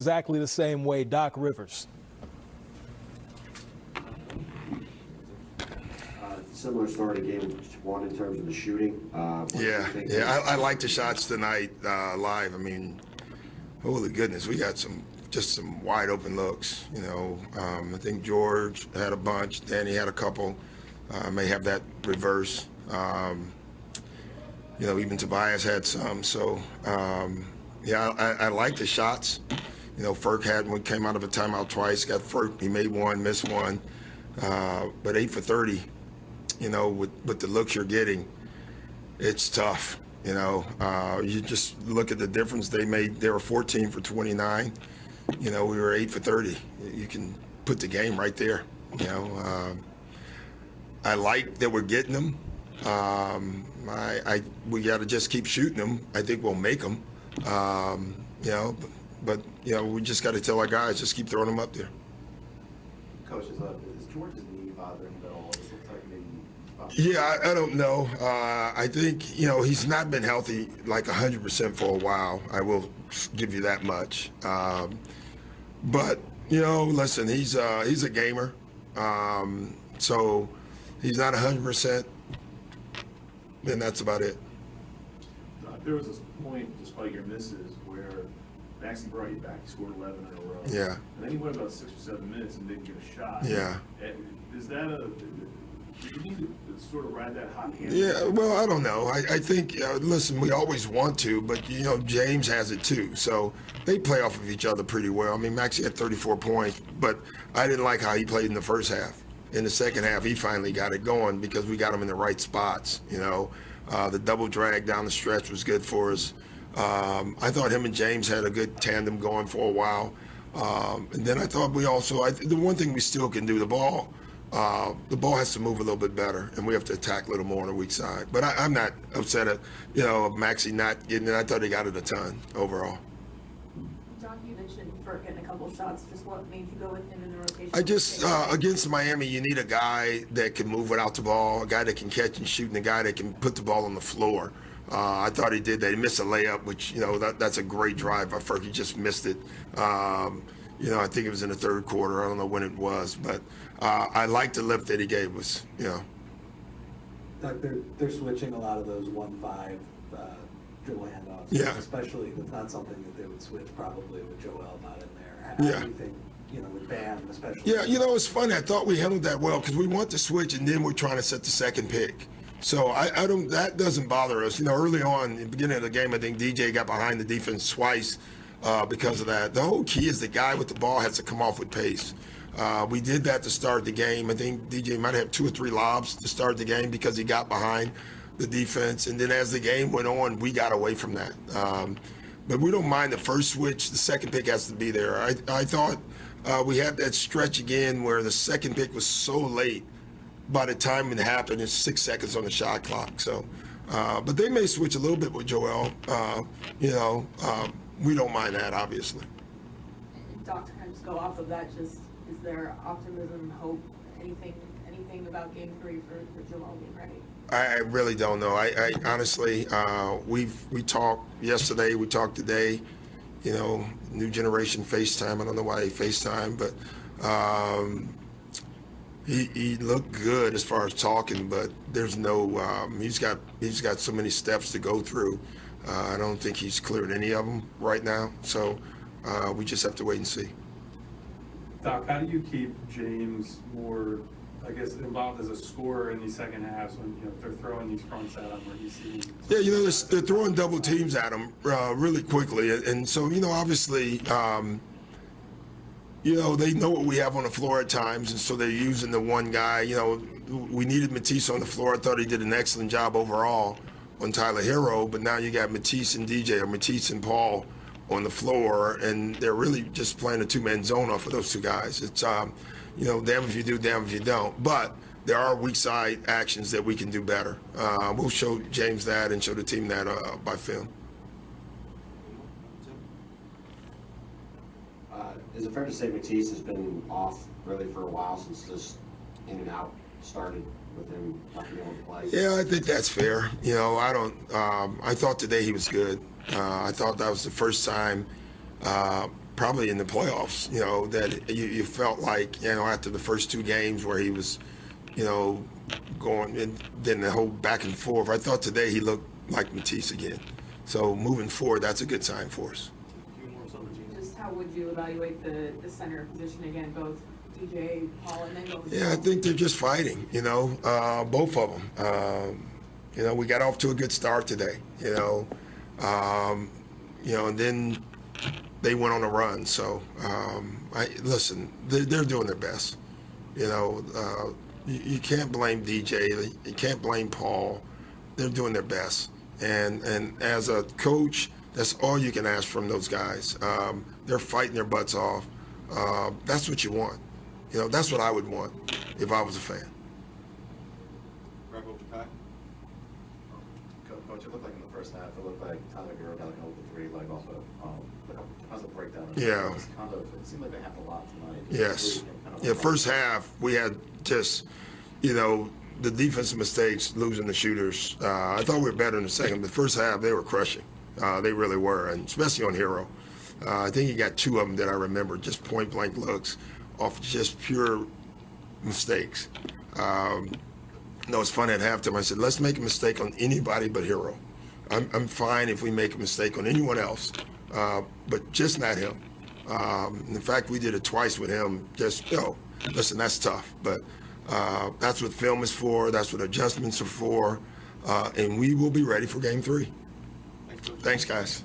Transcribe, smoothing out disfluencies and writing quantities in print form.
exactly the same way. Doc Rivers. Similar story to game one in terms of the shooting. I like the shots tonight live. I mean, holy goodness, we got just some wide open looks. I think George had a bunch, Danny had a couple, may have that reverse. Even Tobias had some. So, I like the shots. Ferk had one, came out of a timeout twice, got Ferk, he made one, missed one. But 8 for 30, with the looks you're getting, it's tough. You just look at the difference they made. They were 14 for 29. We were 8 for 30. You can put the game right there. I like that we're getting them. We got to just keep shooting them. I think we'll make them. But we just got to tell our guys, just keep throwing them up there. Coach, is George's knee bothering him at all? It looks like maybe. Yeah, I don't know. I think, he's not been healthy like 100% for a while. I will give you that much. But, listen, he's a gamer. So he's not 100%. And that's about it. There was this point, despite your misses, where Maxey brought you back. He scored 11 in a row. Yeah. And then he went about 6 or 7 minutes and didn't get a shot. Yeah. Is that do you need to sort of ride that hot hand? Yeah, well, I don't know. I think, listen, we always want to, but, James has it too. So they play off of each other pretty well. I mean, Maxey had 34 points, but I didn't like how he played in the first half. In the second half, he finally got it going because we got him in the right spots, The double drag down the stretch was good for us. I thought him and James had a good tandem going for a while. And then I thought the one thing we still can do, the ball has to move a little bit better, and we have to attack a little more on the weak side. But I'm not upset at, Maxey not getting it. I thought he got it a ton overall. Doc, you mentioned Ferk getting a couple shots. Just what made you go with him in the rotation? I just, against Miami, you need a guy that can move without the ball, a guy that can catch and shoot, and a guy that can put the ball on the floor. I thought he did that. He missed a layup, which, that's a great drive by Ferk. He just missed it. I think it was in the third quarter. I don't know when it was. But I like the lift that he gave us, Doc, they're switching a lot of those 1-5 dribble handoffs. Yeah. Especially, that's not something that they would switch probably with Joel not in there. How do you think, with Bam especially? Yeah, it's funny. I thought we handled that well because we want to switch and then we're trying to set the second pick. So that doesn't bother us. Early on, in the beginning of the game, I think DJ got behind the defense twice because of that. The whole key is the guy with the ball has to come off with pace. We did that to start the game. I think DJ might have 2 or 3 lobs to start the game because he got behind the defense. And then as the game went on, we got away from that. But we don't mind the first switch. The second pick has to be there. I thought we had that stretch again where the second pick was so late. By the time it happened, it's 6 seconds on the shot clock. So, but they may switch a little bit with Joel. We don't mind that, obviously. And Doc, to kind of just go off of that, is there optimism, hope, anything about Game 3 for Joel being ready? I really don't know. I honestly, we talked yesterday, we talked today. New generation FaceTime. I don't know why he FaceTime, but he looked good as far as talking. But there's no. He's got so many steps to go through. I don't think he's cleared any of them right now. So we just have to wait and see. Doc, how do you keep James more, I guess, involved as a scorer in these second halves when they're throwing these fronts at him where he sees? Yeah, they're throwing double teams at him really quickly, and so obviously, they know what we have on the floor at times, and so they're using the one guy. We needed Matisse on the floor. I thought he did an excellent job overall on Tyler Hero, but now you got Matisse and DJ or Matisse and Paul on the floor, and they're really just playing a 2-man zone off of those 2 guys. It's damn if you do, damn if you don't. But there are weak side actions that we can do better. We'll show James that and show the team that by film. Is it fair to say Matisse has been off really for a while since this in and out started with him not being able to play? Yeah, I think that's fair. I thought today he was good. I thought that was the first time probably in the playoffs, that you felt like, after the first 2 games where he was, going, and then the whole back and forth. I thought today he looked like Matisse again. So moving forward, that's a good sign for us. Just how would you evaluate the center position again, both DJ, Paul, and then going? Yeah, I think they're just fighting, both of them. We got off to a good start today, and then they went on a run. So, listen, they're doing their best. You can't blame DJ. You can't blame Paul. They're doing their best. And as a coach, that's all you can ask from those guys. They're fighting their butts off. That's what you want. That's what I would want if I was a fan. Wrap up the pack. Coach, it looked like in the first half, it looked like Tyler Hero got like an open 3, like off a breakdown. Yeah. It seemed like they had a lot tonight. Yes. Yeah, first half, we had just, the defensive mistakes, losing the shooters. I thought we were better in the second, but first half, they were crushing. They really were, and especially on Hero. I think he got 2 of them that I remember, just point-blank looks off just pure mistakes. It's funny at halftime. I said, let's make a mistake on anybody but Hero. I'm fine if we make a mistake on anyone else, but just not him. In fact, we did it twice with him. Listen, that's tough, but that's what film is for. That's what adjustments are for, and we will be ready for Game 3. Thanks, guys.